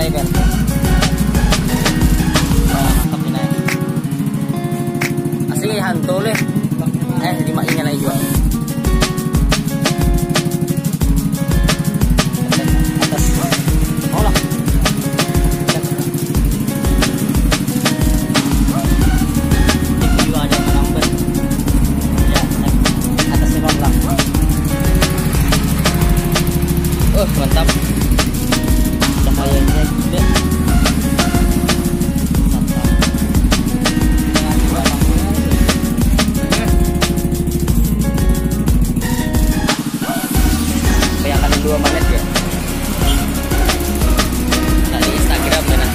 nyalain kan. Mantap ini. Asli hantu leh. Di mak nyalain juga. Atas. Oh lah. Itu juga ada menambah. Ya, atasnya bang. Mantap. Cahayanya gede. Mantap. Bayangkan 2 menit ya. Nah, di Instagram mana?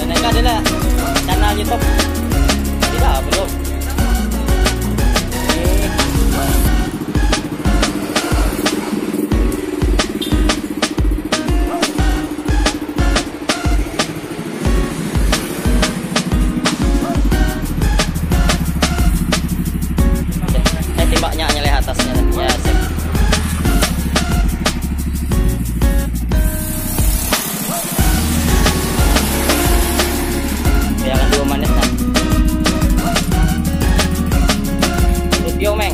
Ini adalah channel YouTube. Tidak, belum. Saya timbaknya nyeleh atasnya. Ya, sip. Biarkan 2 menit kan. Yo, Meng.